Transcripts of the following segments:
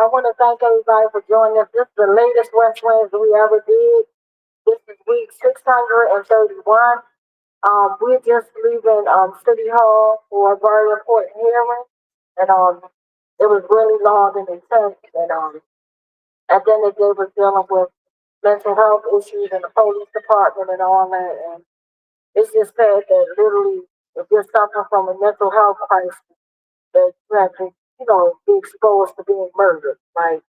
I want to thank everybody for joining us. This is the latest West Wednesday we ever did. This is week 631. We're just leaving City Hall for a very important hearing, and it was really long and intense. And then the day was dealing with mental health issues in the police department and all that. And it's just sad that literally, if you're suffering from a mental health crisis, that you have to, be exposed to being murdered. Like,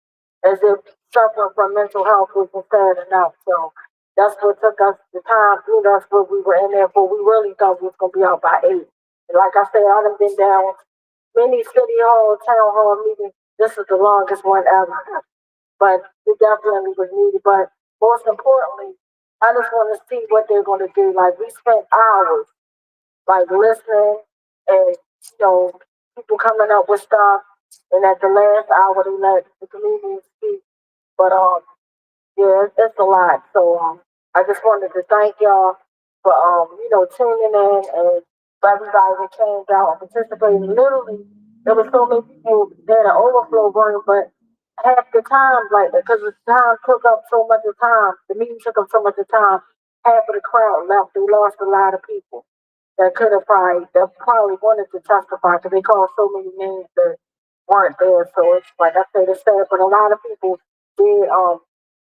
as if suffering from mental health wasn't sad enough. So that's what took us the time. That's what we were in there for. We really thought we was going to be out by 8. And like I said, I done been down many city hall, town hall meetings. This is the longest one ever. But it definitely was needed. But most importantly, I just want to see what they're going to do. Like, we spent hours, like, listening and, people coming up with stuff. And at the last hour, they let the comedians speak. But, yeah, it's a lot. So, I just wanted to thank y'all for, tuning in and for everybody that came out and participated. Literally, there was so many people that had an overflow room, but half the time, like, because the time took up so much of time, the meeting took up so much of time, half of the crowd left. We lost a lot of people that probably wanted to testify because they called so many names that weren't there. So it's like I said, it's sad, but a lot of people did,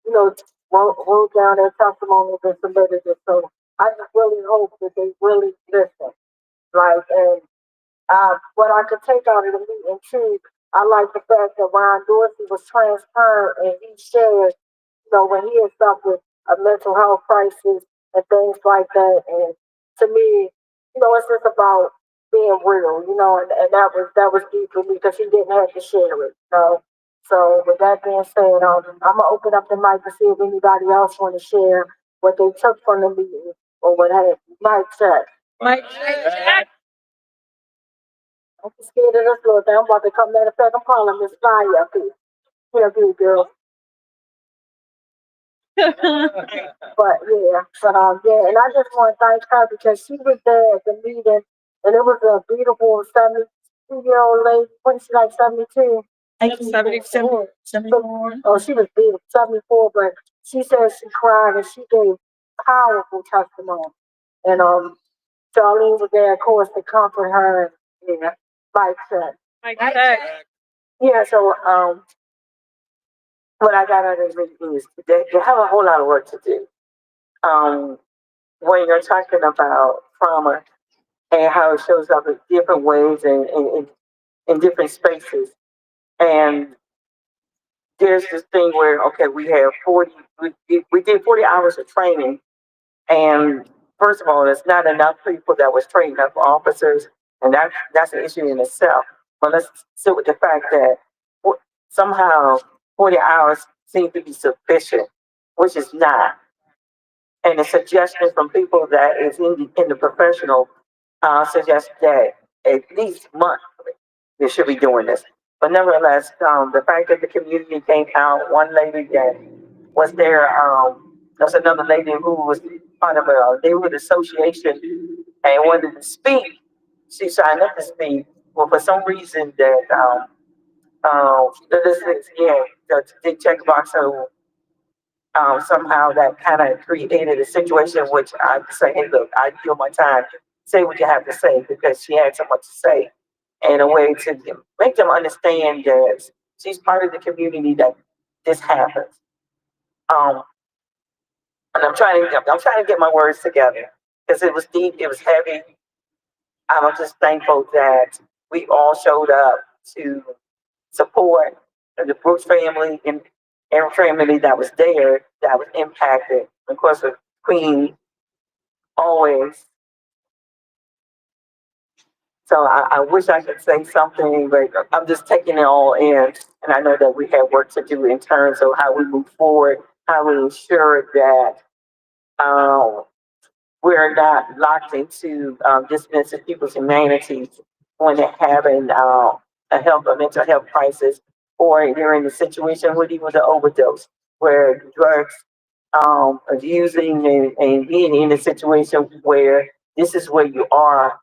you know, wrote down their testimonies and submitted it. So I just really hope that they really listen. Like, and what I could take out of the meeting too, I like the fact that Ron Dorsey was transparent and he shared, when he had suffered a mental health crisis and things like that. And to me, it's just about being real, and that was deep for me because he didn't have to share it. So with that being said, I'm gonna open up the mic to see if anybody else want to share what they took from the meeting or what have you. Mic check. Mike check. I'm scared of this little thing. I'm about to come. Matter of fact, I'm calling Miss Fly up here. Here, good girl. But yeah, yeah, and I just want to thank her because she was there at the meeting, and it was a beautiful 72-year-old lady. When she like 72, I think 77, 74. Oh, she was beautiful, 74. But she said she cried and she gave powerful testimony. And Charlene was there, of course, to comfort her. And, yeah, like that. Like that. Yeah. So what I got out of it is they have a whole lot of work to do. Um, when you're talking about trauma and how it shows up in different ways and in different spaces. And there's this thing where, okay, we have 40, we did 40 hours of training. And first of all, there's not enough people that was trained up officers. And that's an issue in itself. But let's sit with the fact that somehow 40 hours seem to be sufficient, which is not. And a suggestion from people that is in the professional suggest that at least monthly they should be doing this. But nevertheless, the fact that the community came out, one lady that was there, there's another lady who was part of a neighborhood association and wanted to speak. She signed up to speak, but for some reason that yeah, the checkbox. So somehow that kind of created a situation which I say, hey, look, I feel my time. Say what you have to say because she had so much to say, in a way to make them understand that she's part of the community that this happens. Um, and I'm trying to get my words together because it was deep, it was heavy. I'm just thankful that we all showed up to support the Brooks family and every family that was there that was impacted. Of course, with Queen always. So I wish I could say something, but I'm just taking it all in. And I know that we have work to do in terms of how we move forward, how we ensure that um, we're not locked into dismissing people's humanity when they're having a mental health crisis, or they're in a situation with even the overdose, where drugs abusing and being in a situation where this is where you are,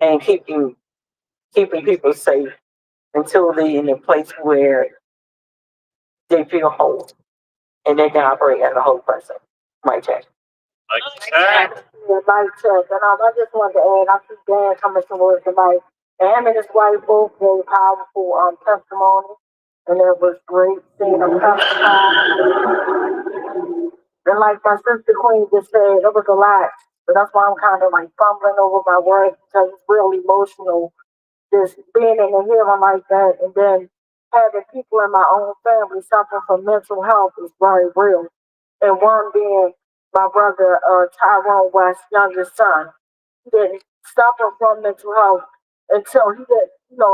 and keeping people safe until they're in a place where they feel whole and they can operate as a whole person. Mic check. Yeah, mic check. And I just wanted to add, I see Dan coming towards the mic. And him and his wife both gave powerful testimony. And it was great seeing them testify. And like my sister Queen just said, it was a lot. But that's why I'm kind of like fumbling over my words because it's real emotional just being in a hearing like that and then having people in my own family suffering from mental health is very real. And one being my brother Tyrone West's youngest son. He didn't suffer from mental health until he didn't,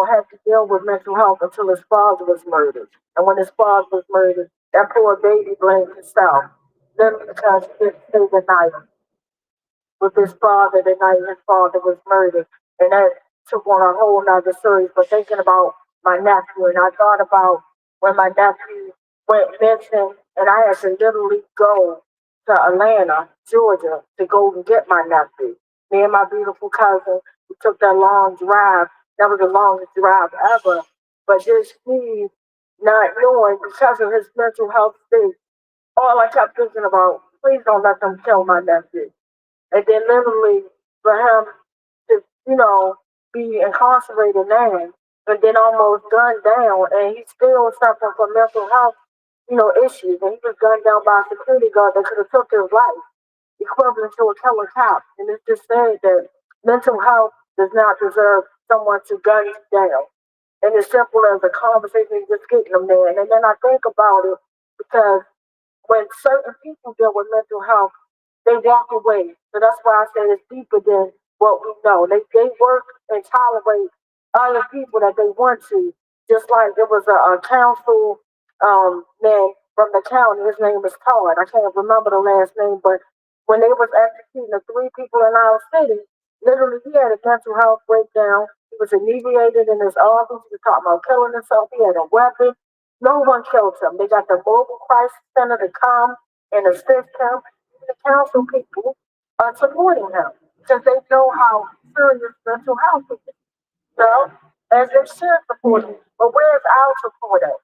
have to deal with mental health until his father was murdered. And when his father was murdered, that poor baby blamed himself. Literally because he didn't stay the night with his father the night his father was murdered. And that took on a whole nother series. But thinking about my nephew, and I thought about when my nephew went missing, and I had to literally go to Atlanta, Georgia, to go and get my nephew. Me and my beautiful cousin, we took that long drive. That was the longest drive ever. But just me not knowing because of his mental health state, all I kept thinking about, please don't let them kill my nephew. And then literally for him to, be incarcerated now and then almost gunned down and he's still suffering from mental health, issues. And he was gunned down by a security guard that could have took his life, equivalent to a killer cop. And it's just saying that mental health does not deserve someone to gun you down. And it's simple as a conversation just getting them there. And then I think about it because when certain people deal with mental health, they walk away. So that's why I say it's deeper than what we know. They work and tolerate other people that they want to. Just like there was a council man from the county, his name was Todd. I can't remember the last name, but when they was executing the three people in our city, literally he had a mental health breakdown. He was inebriated in his office. He was talking about killing himself. He had a weapon. No one killed him. They got the mobile crisis center to come and assist him. The council people are supporting him because they know how serious mental health is. So, as they should support him. But where's our support at?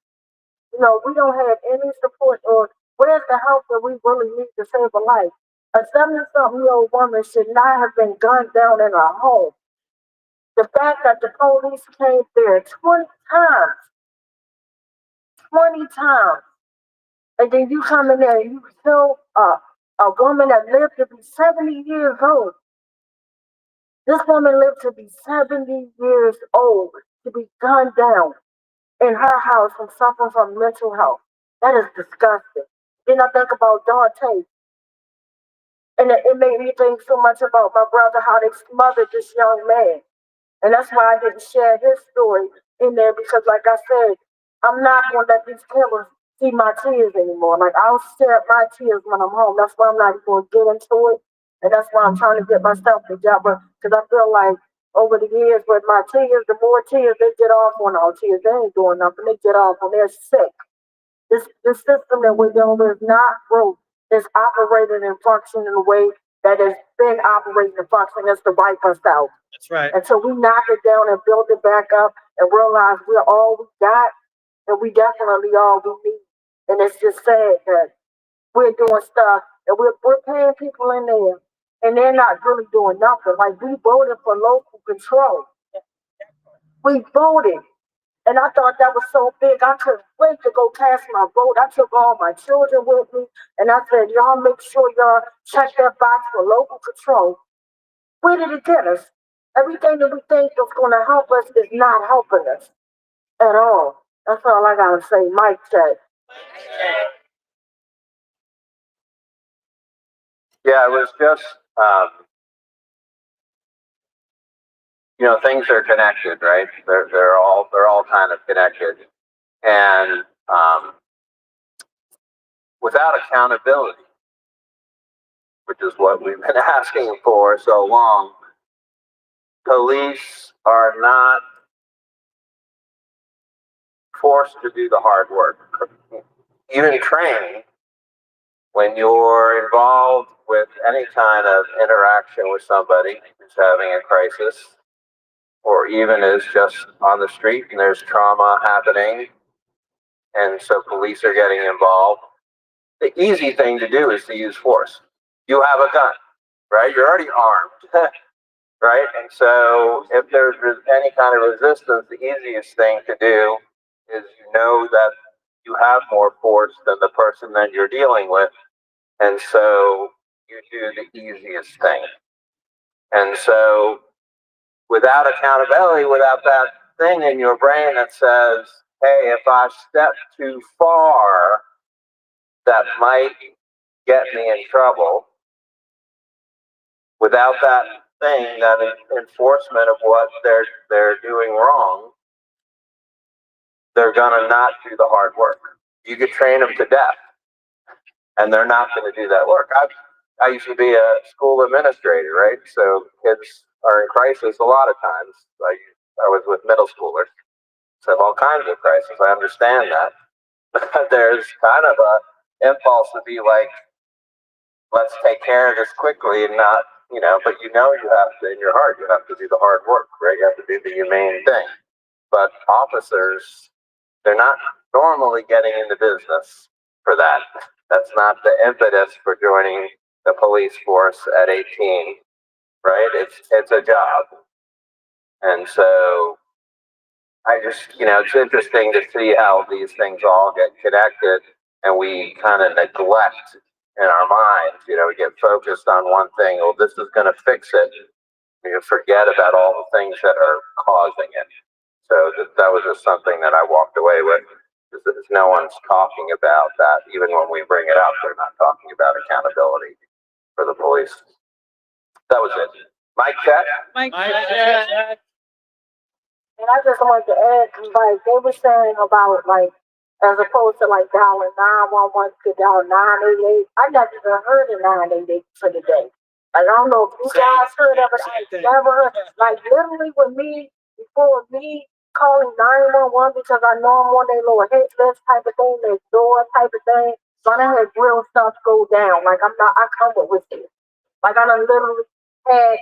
We don't have any support, or where's the help that we really need to save a life? A 70-something-year-old woman should not have been gunned down in her home. The fact that the police came there 20 times, 20 times, and then you come in there and you kill a woman that lived to be 70 years old. This woman lived to be 70 years old, to be gunned down in her house from suffering from mental health. That is disgusting. Then I think about Dante, and it made me think so much about my brother, how they smothered this young man. And that's why I didn't share his story in there because, like I said, I'm not going to let these killers see my tears anymore. Like, I'll share my tears when I'm home. That's why I'm not even going to get into it. And that's why I'm trying to get myself together because I feel like over the years with my tears, the more tears they get off on our tears, they ain't doing nothing. They get off when they're sick. This system that we're dealing with is not broke. It's operating and functioning in a way that has been operating and functioning as to wipe us out. That's right. Until we knock it down and build it back up and realize we're all we got and we definitely all we need. And it's just sad that we're doing stuff and we're paying people in there and they're not really doing nothing. Like we voted for local control. We voted. And I thought that was so big. I couldn't wait to go cast my vote. I took all my children with me and I said, y'all make sure y'all check that box for local control. Where did it get us? Everything that we think is going to help us is not helping us at all. That's all I got to say. Mike said. Yeah, it was just, things are connected, right? They're all kind of connected, and without accountability, which is what we've been asking for so long, police are not forced to do the hard work. Even training, when you're involved with any kind of interaction with somebody who's having a crisis, or even is just on the street and there's trauma happening, and so police are getting involved. The easy thing to do is to use force. You have a gun, right? You're already armed, right? And so if there's any kind of resistance, the easiest thing to do is you know that you have more force than the person that you're dealing with, and so you do the easiest thing. And so without accountability, without that thing in your brain that says, hey, if I step too far, that might get me in trouble, without that thing, that enforcement of what they're doing wrong, they're gonna not do the hard work. You could train them to death, and they're not going to do that work. I used to be a school administrator, right? So kids are in crisis a lot of times. I was with middle schoolers, so all kinds of crises. I understand that. But there's kind of a impulse to be like, let's take care of this quickly and not, but you have to, in your heart, you have to do the hard work, right? You have to do the humane thing. But officers, they're not normally getting into business for that. That's not the impetus for joining the police force at 18, right? It's a job. And so I just, it's interesting to see how these things all get connected, and we kind of neglect in our minds, we get focused on one thing. Oh, this is going to fix it. You forget about all the things that are causing it. So that was just something that I walked away with. No one's talking about that. Even when we bring it up, they're not talking about accountability for the police. That was it. Mike check. Mike check. And I just wanted to add, like they were saying about like, as opposed to like dialing 911 to dial 988. I never even heard of 988 for the day. Like I don't know if you guys heard of it. I never heard. Like literally with me, before me calling 911 because I know I'm on their little hit list type of thing, their door type of thing. So I done had real stuff go down. Like I come with it. Like I done literally had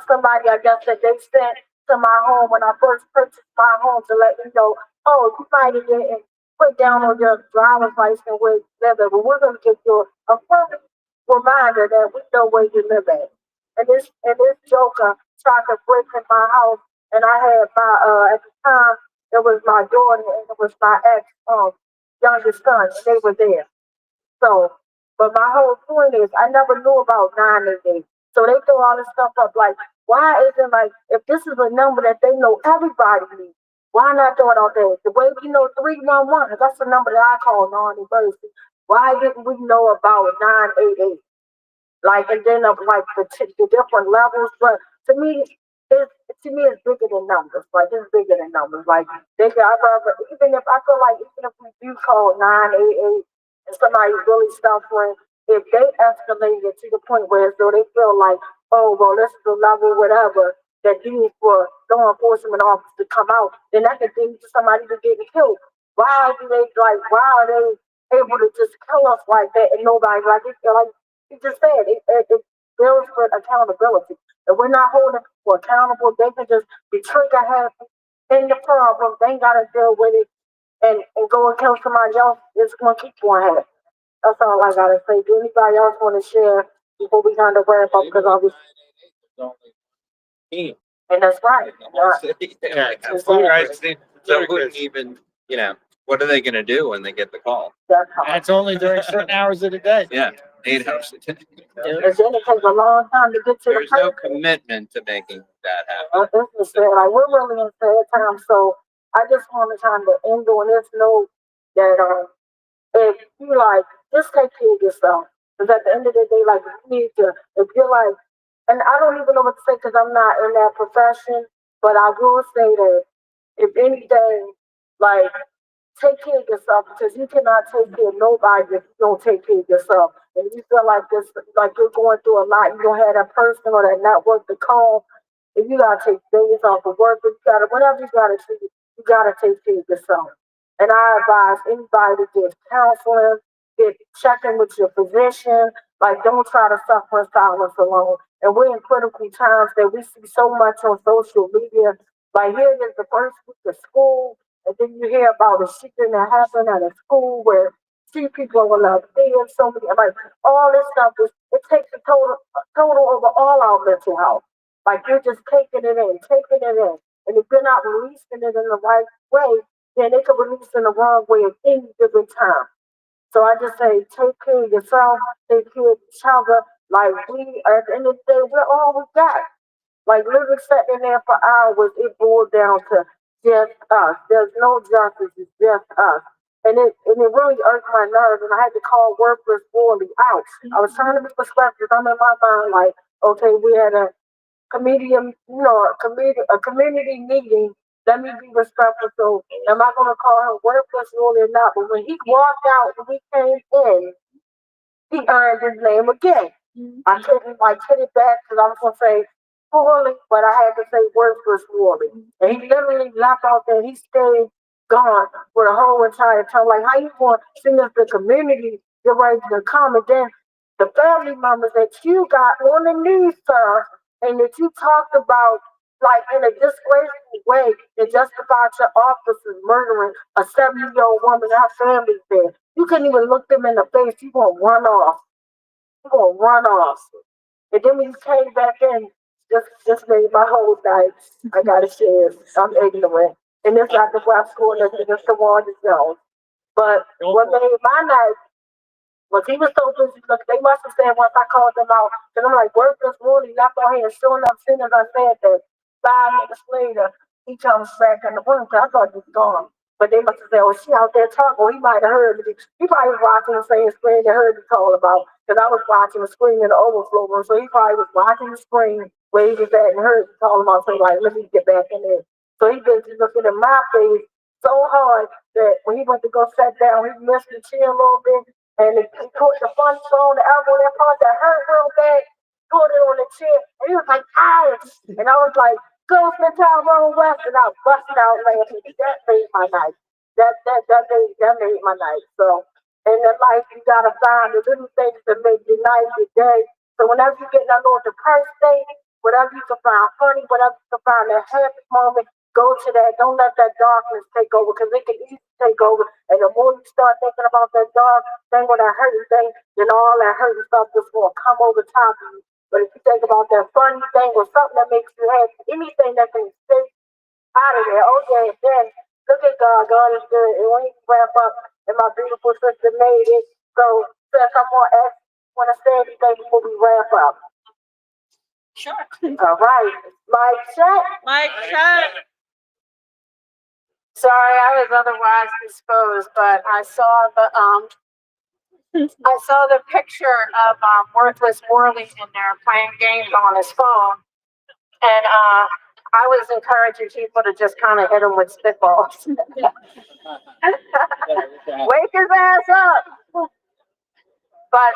somebody I guess that they sent to my home when I first purchased my home to let me know, oh, you might have didn't put down on your driver's license where you live at, but we're gonna give you a permanent reminder that we know where you live at. And this joker tried to break in my house, and I had my at the time it was my daughter and it was my ex youngest son, and they were there. So, but my whole point is, I never knew about 988. So they throw all this stuff up. Like, why isn't like if this is a number that they know everybody needs? Why not throw it out there? The way we know 311, that's the number that I call non-emergency. Why didn't we know about 988? Like, and then of like the different levels. But to me, it's bigger than numbers. Like it's bigger than numbers. Like I rather even if I feel like even if we do call 988 and somebody's really suffering, if they escalate it to the point where so they feel like, oh well, this is the level whatever that you need for law enforcement officers to come out, then that could lead to somebody to getting killed. Why do they like? Why are they able to just kill us like that and nobody like it? Like you just said, it builds for accountability. If we're not holding people accountable, they can just be trigger happy in the problem. They ain't gotta deal with it and go and kill somebody else. It's gonna keep going happening. That's all I gotta say. Do anybody else want to share before we kind of wrap up? Because obviously, and that's right. Yeah, Exactly. right. So wouldn't even, what are they going to do when they get the call? That's And it's only during certain hours of the day. Yeah, 8 hours a day. and then it takes a long time to get to There's the no person. commitment to making that happen. This is sad. Like we're really in sad times. So I just want to kind of end on this note that if you like, just take care of yourself. Because at the end of the day, like you need to, if you're like, and I don't even know what to say because I'm not in that profession, but I will say that if anything, like take care of yourself because you cannot take care of nobody if you don't take care of yourself. And you feel like this, like you're going through a lot, you don't have that person or that network to call. If you gotta take days off of work, if you gotta whatever you gotta take care of yourself. And I advise anybody to get counseling, get checking with your physician. Like don't try to suffer in silence alone. And we're in critical times that we see so much on social media. Like here it is the first week of school And then you hear about a shooting that happened at a school where three people were dead, so many, like, all this stuff it takes a total over all our mental health. Like, you're just taking it in. And if you're not releasing it in the right way, then it could release in the wrong way at any given time. So I just say, take care of yourself, take care of each other. Like, we, at the end of the day, we're all we got. Like, literally sitting there for hours, it boiled down to just us. There's no justice, it's just us. And it really irked my nerves, and I had to call workers fully out. I was trying to be perspective. I'm in my mind like, okay, we had a comedian, a community meeting. Let me be respectful. So am I gonna call him worthless really or not? But when he walked out, when he came in, he earned his name again. I couldn't like hit it back because I was gonna say poorly, but I had to say worthless really. And he literally left out there. He stayed gone for the whole entire time. Like, how you going to sing us the community get ready to come, and then the family members that you got on the news, sir, and that you talked about like in a disgraceful way and justified your officers murdering a 70-year-old woman, her family's there. You couldn't even look them in the face. You gonna run off. You gonna run off. And then when you came back in, just made my whole night. I gotta share. I'm ignorant. And it's not the black school, it's just the one Jones. But what made my night was he was so busy. Look, they must have said once I called them out, and I'm like, worthless Woody left on here. Sure enough, as soon as I said that, 5 minutes later, he comes back in the room. 'Cause I thought he was gone. But they must have said, oh, she out there talking. Well, he might have heard me. He probably was watching the same screen that heard me call about. Because I was watching the screen in the overflow room. So he probably was watching the screen where he was at and heard me call about. So like, let me get back in there. So he busy looking at my face so hard that when he went to go sit down, he missed the chin a little bit. And he put the front on the elbow, that part that hurt real bad, put it on the chin, and he was like, ouch! And I was like, Ghostman Tyrone West, and I busted out laughing. That made my night. That made my night. So, in that life, you gotta find the little things that make your night, your day. So whenever you get in that little depressed state, whatever you can find funny, whatever you can find that happy moment, go to that. Don't let that darkness take over because it can easily take over. And the more you start thinking about that dark thing or that hurting thing, then all that hurting stuff just will come over top of you. But if you think about that funny thing or something that makes you happy, anything that can stay out of there, okay, then look at God. God is good. And when you wrap up, and my beautiful sister made it. So, since I'm going to ask, want to say anything before we wrap up? Sure. All right. Mike check. Mike, check. Sorry, I was otherwise disposed, but I saw the picture of worthless Morley in there playing games on his phone, and I was encouraging people to just kind of hit him with spitballs. Wake his ass up. But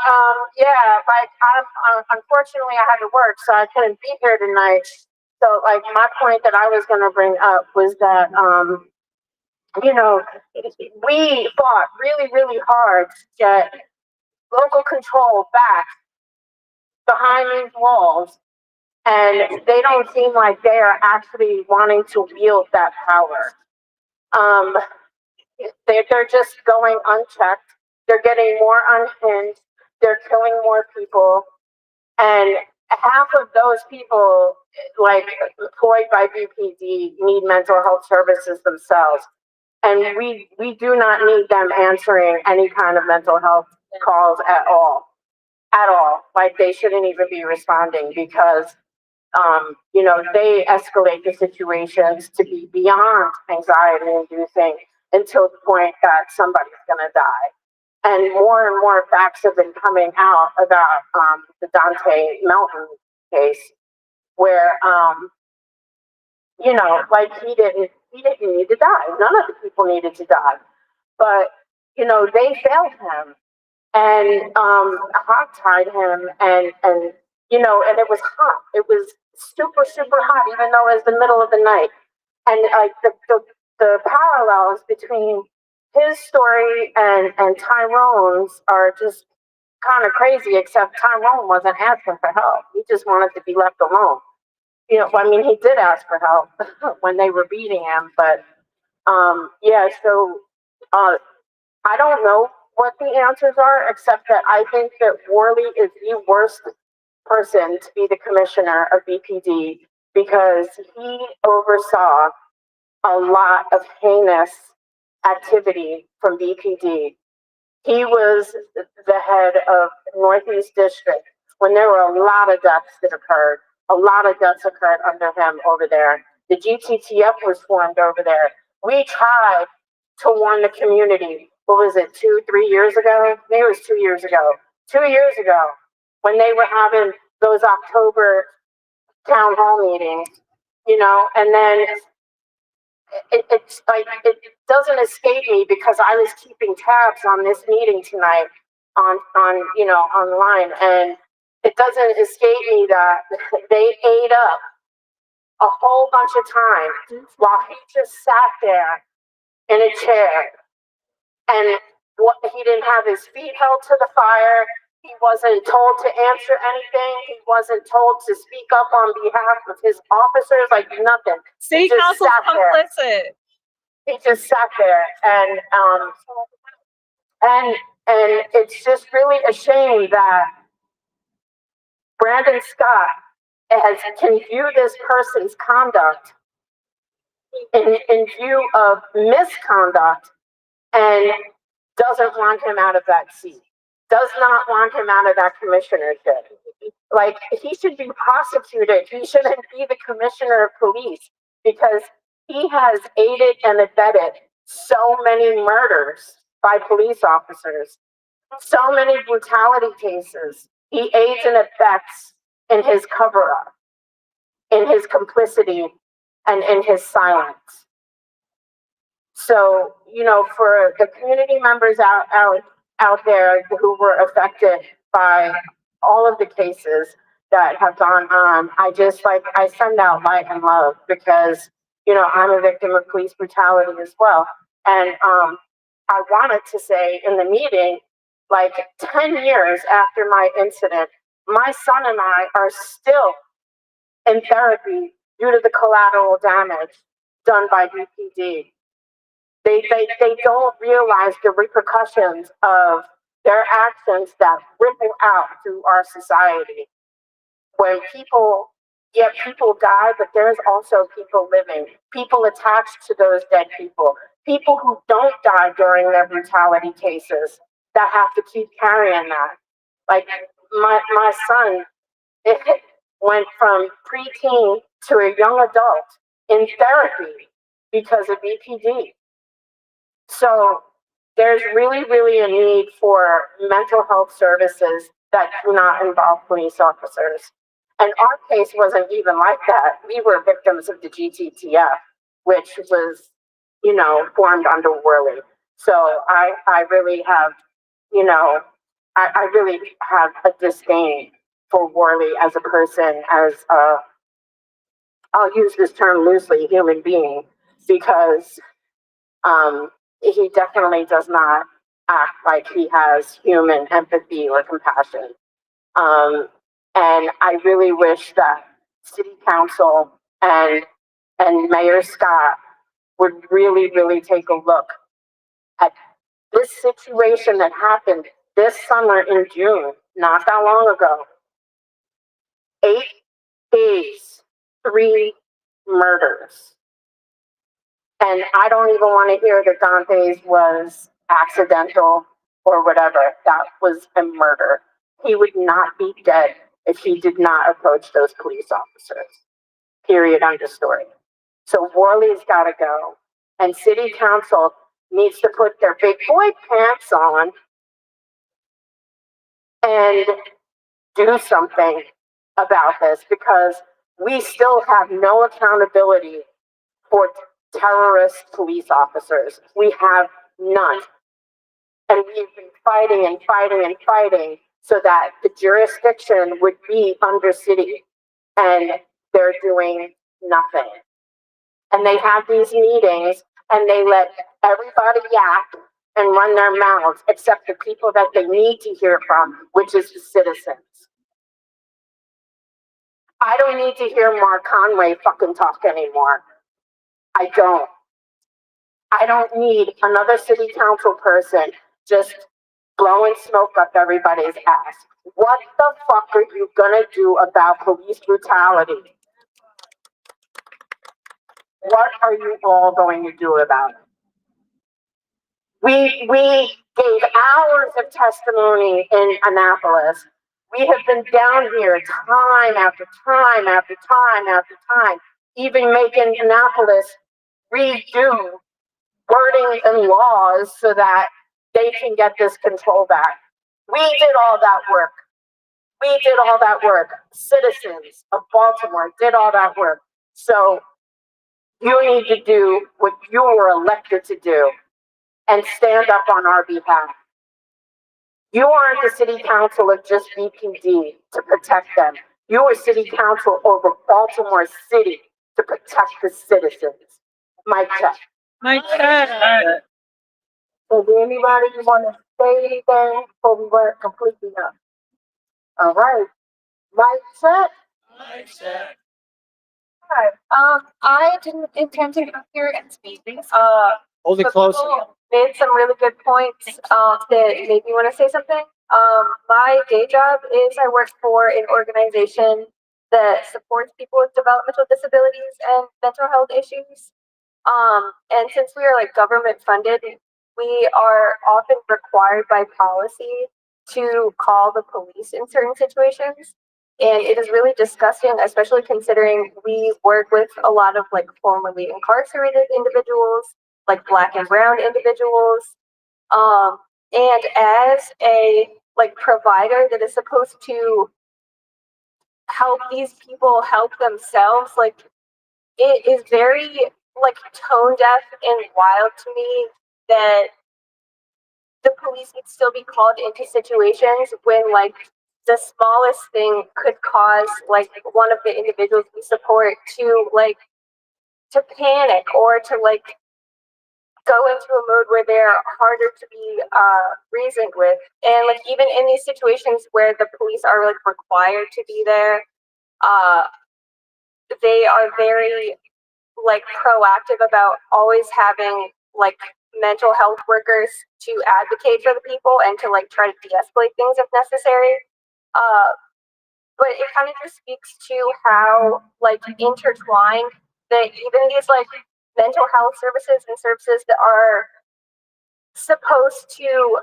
yeah, like I'm unfortunately I had to work, so I couldn't be here tonight. So like my point that I was gonna bring up was that you know, we fought really, really hard to get local control back behind these walls, and they don't seem like they are actually wanting to wield that power. Um, they're just going unchecked. They're getting more unhinged. They're killing more people, and half of those people, like employed by BPD, need mental health services themselves. And we do not need them answering any kind of mental health calls at all. At all. Like they shouldn't even be responding because they escalate the situations to be beyond anxiety inducing until the point that somebody's gonna die. And more facts have been coming out about the Dante Melton case where like he didn't need to die. None of the people needed to die. But, they failed him and hog-tied him and it was hot. It was super, super hot, even though it was the middle of the night. And like the parallels between his story and Tyrone's are just kind of crazy, except Tyrone wasn't asking for help. He just wanted to be left alone. I mean, he did ask for help when they were beating him, but Yeah, so, I don't know what the answers are, except that I think that Worley is the worst person to be the commissioner of BPD because he oversaw a lot of heinous activity from BPD. He was the head of Northeast District when there were a lot of deaths that occurred. A lot of deaths occurred under him over there. The GTTF was formed over there. We tried to warn the community. What was it, 2, 3 years ago? Maybe it was 2 years ago. 2 years ago, when they were having those October town hall meetings, and then it's like it doesn't escape me because I was keeping tabs on this meeting tonight on online, and it doesn't escape me that they ate up a whole bunch of time while he just sat there in a chair, and he didn't have his feet held to the fire. He wasn't told to answer anything. He wasn't told to speak up on behalf of his officers, like nothing. City just council's sat there. complicit. He just sat there, and it's just really a shame that Brandon Scott can view this person's conduct in view of misconduct and doesn't want him out of that seat, does not want him out of that commissionership. Like, he should be prosecuted. He shouldn't be the commissioner of police because he has aided and abetted so many murders by police officers, so many brutality cases. He aids and abets in his cover up, in his complicity, and in his silence. So, for the community members out there who were affected by all of the cases that have gone on, I send out light and love because, I'm a victim of police brutality as well. And I wanted to say in the meeting, like 10 years after my incident, my son and I are still in therapy due to the collateral damage done by BPD. They don't realize the repercussions of their actions that ripple out through our society. When people die, but there's also people living, people attached to those dead people who don't die during their brutality cases that have to keep carrying that. Like my son, it went from preteen to a young adult in therapy because of BPD. So there's really, really a need for mental health services that do not involve police officers. And our case wasn't even like that. We were victims of the GTTF, which was, formed under Worley. So I really have, I really have a disdain for Worley as a person, as I'll use this term loosely, human being, because he definitely does not act like he has human empathy or compassion. And I really wish that City Council and Mayor Scott would really, really take a look at this situation that happened this summer in June, not that long ago. 8 days, 3 murders. And I don't even want to hear that Dante's was accidental or whatever. That was a murder. He would not be dead if he did not approach those police officers. Period. End of story. So Worley's got to go. And City Council needs to put their big boy pants on and do something about this, because we still have no accountability for terrorist police officers. We have none. And we've been fighting and fighting and fighting so that the jurisdiction would be under city, and they're doing nothing. And they have these meetings and they let everybody yap and run their mouths except the people that they need to hear from, which is the citizens. I don't need to hear Mark Conway fucking talk anymore. I don't. I don't need another city council person just blowing smoke up everybody's ass. What the fuck are you gonna do about police brutality? What are you all going to do about it? We gave hours of testimony in Annapolis. We have been down here time after time after time after time, even making Annapolis redo wording and laws so that they can get this control back. We did all that work. We did all that work. Citizens of Baltimore did all that work. So you need to do what you were elected to do and stand up on our behalf. You aren't the city council of just BPD to protect them. You are city council over Baltimore City to protect the citizens. Mic check. My check. So do anybody want to say anything before we were completely up? All right. Mic check. Hi. I didn't intend to come here and speak. Hold it But closer. people made some really good points that made me want to say something. My day job is I work for an organization that supports people with developmental disabilities and mental health issues. And since we are like government funded, we are often required by policy to call the police in certain situations. And it is really disgusting, especially considering we work with a lot of like formerly incarcerated individuals, like Black and brown individuals. And as a like provider that is supposed to help these people help themselves, like it is very like tone deaf and wild to me that the police would still be called into situations when like the smallest thing could cause like one of the individuals we support to like to panic or to like go into a mode where they're harder to be reasoned with. And like even in these situations where the police are like required to be there, they are very like proactive about always having like mental health workers to advocate for the people and to like try to de-escalate things if necessary. But it kind of just speaks to how like intertwined that even these like mental health services and services that are supposed to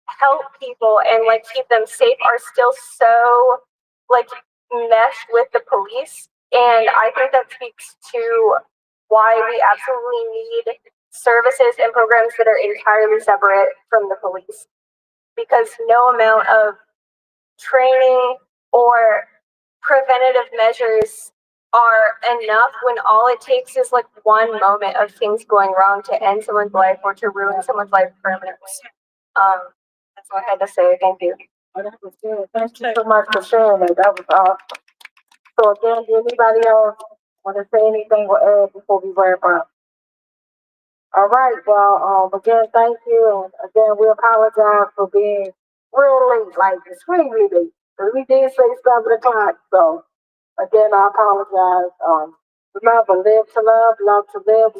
help people and like keep them safe are still so like meshed with the police. And I think that speaks to why we absolutely need services and programs that are entirely separate from the police. Because no amount of training or preventative measures are enough when all it takes is like one moment of things going wrong to end someone's life or to ruin someone's life permanently. That's all I had to say. Thank you. Oh, that was good. Thank you so much for sharing that. That was awesome. So again, do anybody else want to say anything or add before we wrap up? All right. Well, again, thank you, and again, we apologize for being real late, like extremely late. But we did say 7 o'clock, so again, I apologize. Remember, live to love, love to live.